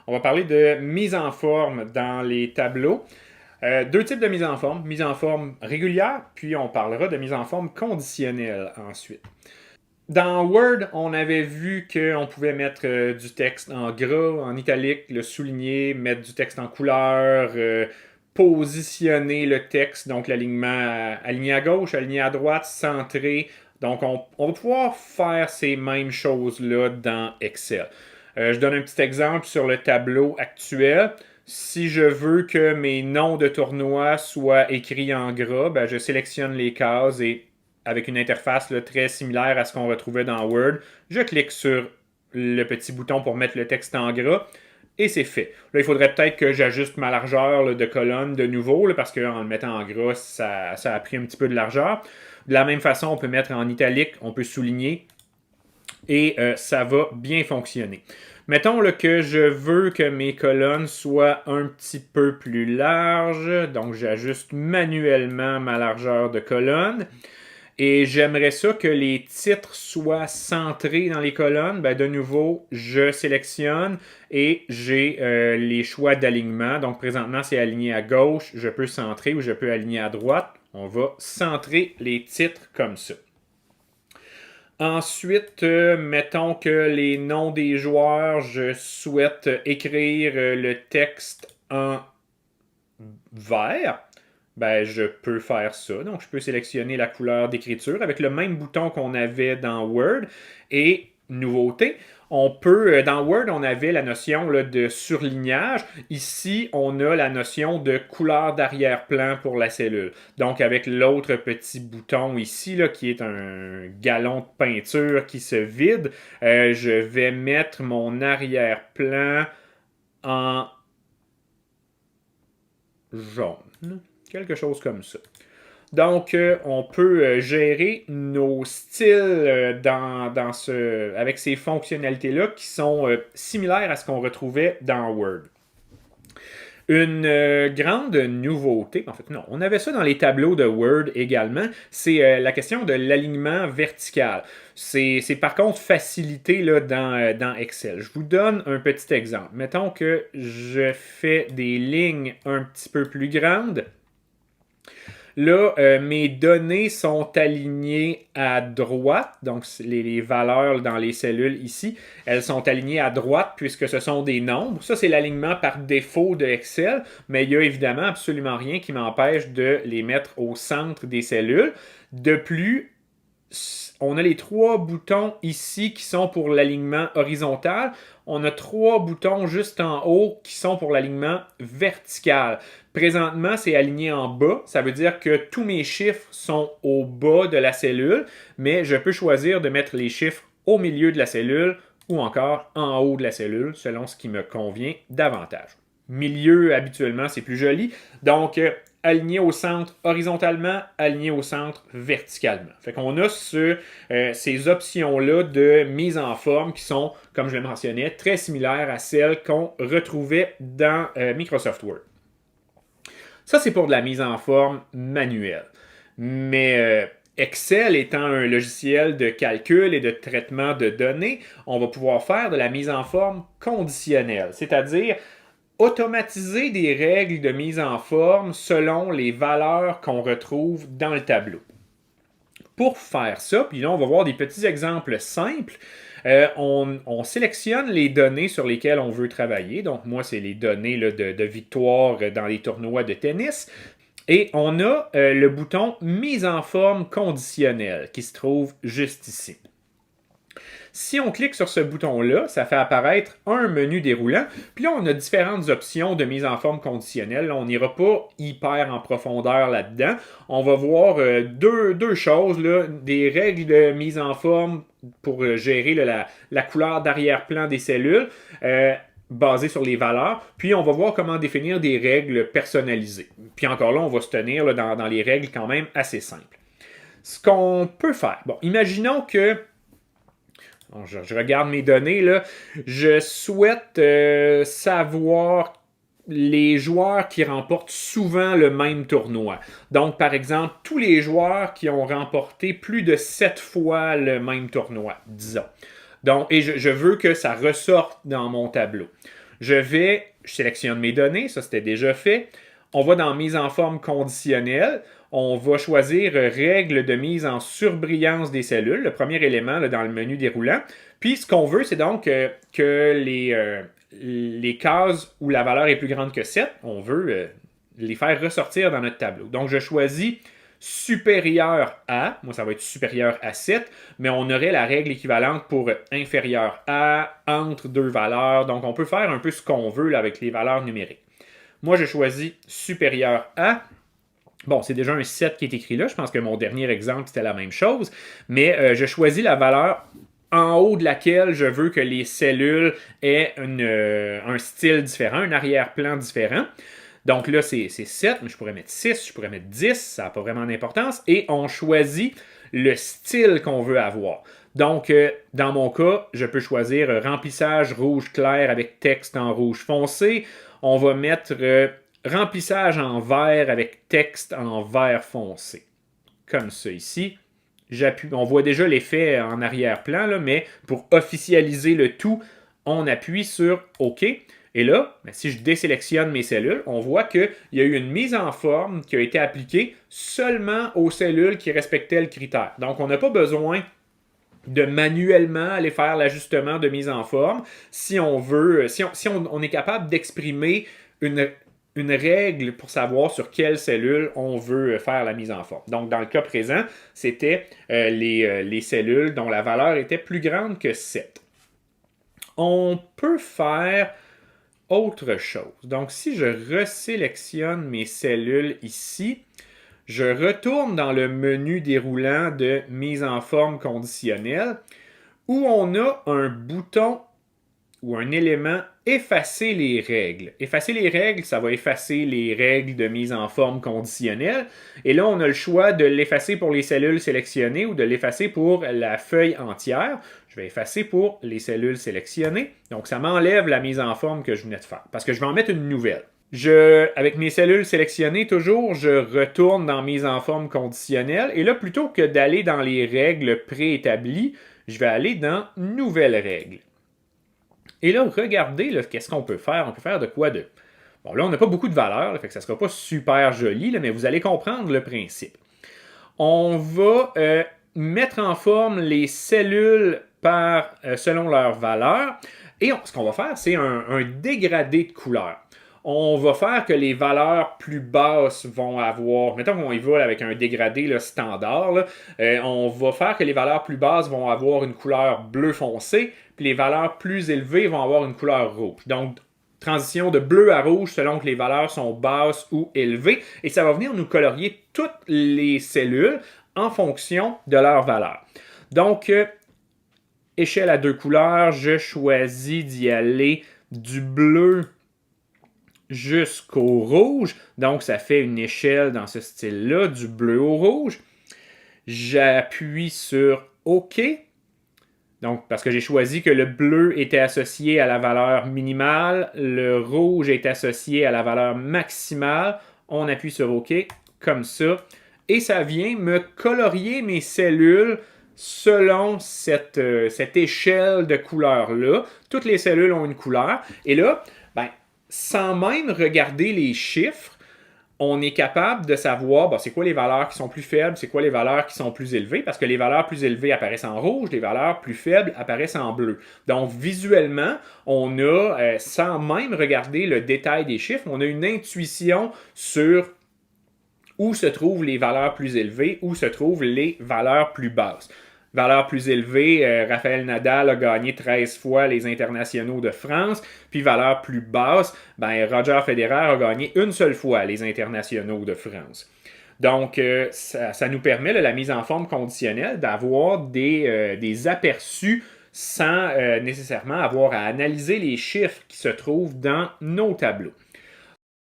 On va parler de mise en forme dans les tableaux. Deux types de mise en forme régulière, puis on parlera de mise en forme conditionnelle ensuite. Dans Word, on avait vu qu'on pouvait mettre du texte en gras, en italique, le souligner, mettre du texte en couleur, positionner le texte, donc l'alignement aligné à gauche, aligné à droite, centré. Donc on va pouvoir faire ces mêmes choses-là dans Excel. Je donne un petit exemple sur le tableau actuel. Si je veux que mes noms de tournois soient écrits en gras, ben, je sélectionne les cases et avec une interface là, très similaire à ce qu'on retrouvait dans Word, je clique sur le petit bouton pour mettre le texte en gras et c'est fait. Là, il faudrait peut-être que j'ajuste ma largeur là, de colonne de nouveau, là, parce qu'en le mettant en gras, ça a pris un petit peu de largeur. De la même façon, on peut mettre en italique, on peut souligner et ça va bien fonctionner. Mettons là, que je veux que mes colonnes soient un petit peu plus larges, donc j'ajuste manuellement ma largeur de colonne. Et j'aimerais ça que les titres soient centrés dans les colonnes. Ben, de nouveau, je sélectionne et j'ai les choix d'alignement. Donc présentement, c'est aligné à gauche. Je peux centrer ou je peux aligner à droite. On va centrer les titres comme ça. Ensuite, mettons que les noms des joueurs, je souhaite écrire le texte en vert. Ben, je peux faire ça. Donc, je peux sélectionner la couleur d'écriture avec le même bouton qu'on avait dans Word. Et, nouveauté, on peut, dans Word, on avait la notion là, de surlignage. Ici, on a la notion de couleur d'arrière-plan pour la cellule. Donc, avec l'autre petit bouton ici, là, qui est un galon de peinture qui se vide, je vais mettre mon arrière-plan en jaune. Quelque chose comme ça. Donc, on peut gérer nos styles avec ces fonctionnalités-là qui sont similaires à ce qu'on retrouvait dans Word. Une grande nouveauté, en fait non, on avait ça dans les tableaux de Word également, c'est la question de l'alignement vertical. C'est par contre facilité là, dans Excel. Je vous donne un petit exemple. Mettons que je fais des lignes un petit peu plus grandes. Là, mes données sont alignées à droite, donc les valeurs dans les cellules ici, elles sont alignées à droite puisque ce sont des nombres. Ça, c'est l'alignement par défaut de Excel, mais il n'y a évidemment absolument rien qui m'empêche de les mettre au centre des cellules. De plus, on a les trois boutons ici qui sont pour l'alignement horizontal. On a trois boutons juste en haut qui sont pour l'alignement vertical. Présentement, c'est aligné en bas. Ça veut dire que tous mes chiffres sont au bas de la cellule, mais je peux choisir de mettre les chiffres au milieu de la cellule ou encore en haut de la cellule, selon ce qui me convient davantage. Milieu, habituellement, c'est plus joli. Donc, aligné au centre horizontalement, aligné au centre verticalement. Fait qu'on a ces options-là de mise en forme qui sont, comme je le mentionnais, très similaires à celles qu'on retrouvait dans Microsoft Word. Ça, c'est pour de la mise en forme manuelle. Mais Excel étant un logiciel de calcul et de traitement de données, on va pouvoir faire de la mise en forme conditionnelle, c'est-à-dire automatiser des règles de mise en forme selon les valeurs qu'on retrouve dans le tableau. Pour faire ça, puis là, on va voir des petits exemples simples. On sélectionne les données sur lesquelles on veut travailler. Donc, moi, c'est les données là, de victoire dans les tournois de tennis. Et on a le bouton Mise en forme conditionnelle qui se trouve juste ici. Si on clique sur ce bouton-là, ça fait apparaître un menu déroulant. Puis là, on a différentes options de mise en forme conditionnelle. Là, on n'ira pas hyper en profondeur là-dedans. On va voir deux choses, là, des règles de mise en forme pour gérer la couleur d'arrière-plan des cellules. Basé sur les valeurs, puis on va voir comment définir des règles personnalisées. Puis encore là, on va se tenir là, dans les règles quand même assez simples. Ce qu'on peut faire, bon, imaginons que je regarde mes données, là. Je souhaite savoir les joueurs qui remportent souvent le même tournoi. Donc, par exemple, tous les joueurs qui ont remporté plus de 7 fois le même tournoi, disons. Donc, et je veux que ça ressorte dans mon tableau. Je sélectionne mes données, ça c'était déjà fait. On va dans mise en forme conditionnelle. On va choisir règles de mise en surbrillance des cellules, le premier élément là, dans le menu déroulant. Puis ce qu'on veut, c'est donc que les cases où la valeur est plus grande que 7, on veut les faire ressortir dans notre tableau. Donc je choisis supérieur à, moi ça va être supérieur à 7, mais on aurait la règle équivalente pour inférieur à, entre deux valeurs. Donc on peut faire un peu ce qu'on veut là, avec les valeurs numériques. Moi je choisis supérieur à. Bon, c'est déjà un 7 qui est écrit là. Je pense que mon dernier exemple, c'était la même chose. Mais je choisis la valeur en haut de laquelle je veux que les cellules aient un style différent, un arrière-plan différent. Donc là, c'est 7, mais je pourrais mettre 6, je pourrais mettre 10, ça n'a pas vraiment d'importance. Et on choisit le style qu'on veut avoir. Donc, dans mon cas, je peux choisir remplissage rouge clair avec texte en rouge foncé. On va mettre remplissage en vert avec texte en vert foncé. Comme ça ici. J'appuie. On voit déjà l'effet en arrière-plan, là, mais pour officialiser le tout, on appuie sur OK. Et là, si je désélectionne mes cellules, on voit qu'il y a eu une mise en forme qui a été appliquée seulement aux cellules qui respectaient le critère. Donc, on n'a pas besoin de manuellement aller faire l'ajustement de mise en forme si on veut, si on est capable d'exprimer une règle pour savoir sur quelle cellule on veut faire la mise en forme. Donc, dans le cas présent, c'était les cellules dont la valeur était plus grande que 7. On peut faire autre chose. Donc, si je resélectionne mes cellules ici, je retourne dans le menu déroulant de mise en forme conditionnelle où on a un bouton ou un élément effacer les règles. Effacer les règles, ça va effacer les règles de mise en forme conditionnelle. Et là, on a le choix de l'effacer pour les cellules sélectionnées ou de l'effacer pour la feuille entière. Je vais effacer pour les cellules sélectionnées. Donc, ça m'enlève la mise en forme que je venais de faire parce que je vais en mettre une nouvelle. Avec mes cellules sélectionnées, toujours, je retourne dans mise en forme conditionnelle. Et là, plutôt que d'aller dans les règles préétablies, je vais aller dans nouvelles règles. Et là, regardez, qu'est-ce qu'on peut faire? On peut faire de quoi de... Bon, là, on n'a pas beaucoup de valeur, là, fait que ça ne sera pas super joli, là, mais vous allez comprendre le principe. On va mettre en forme les cellules selon leur valeur. Et ce qu'on va faire, c'est un dégradé de couleur. On va faire que les valeurs plus basses vont avoir, mettons qu'on y va avec un dégradé là, standard, là, on va faire que les valeurs plus basses vont avoir une couleur bleu foncé, puis les valeurs plus élevées vont avoir une couleur rouge. Donc, transition de bleu à rouge selon que les valeurs sont basses ou élevées, et ça va venir nous colorier toutes les cellules en fonction de leur valeur. Donc, échelle à 2 couleurs, je choisis d'y aller du bleu jusqu'au rouge. Donc, ça fait une échelle dans ce style-là, du bleu au rouge. J'appuie sur OK. Donc, parce que j'ai choisi que le bleu était associé à la valeur minimale, le rouge est associé à la valeur maximale. On appuie sur OK, comme ça. Et ça vient me colorier mes cellules selon cette échelle de couleurs-là. Toutes les cellules ont une couleur. Et là, sans même regarder les chiffres, on est capable de savoir c'est quoi les valeurs qui sont plus faibles, c'est quoi les valeurs qui sont plus élevées, parce que les valeurs plus élevées apparaissent en rouge, les valeurs plus faibles apparaissent en bleu. Donc, visuellement, on a, sans même regarder le détail des chiffres, on a une intuition sur où se trouvent les valeurs plus élevées, où se trouvent les valeurs plus basses. Valeur plus élevée, Rafael Nadal a gagné 13 fois les internationaux de France. Puis valeur plus basse, Roger Federer a gagné une seule fois les internationaux de France. Donc, ça nous permet, la mise en forme conditionnelle, d'avoir des aperçus sans nécessairement avoir à analyser les chiffres qui se trouvent dans nos tableaux.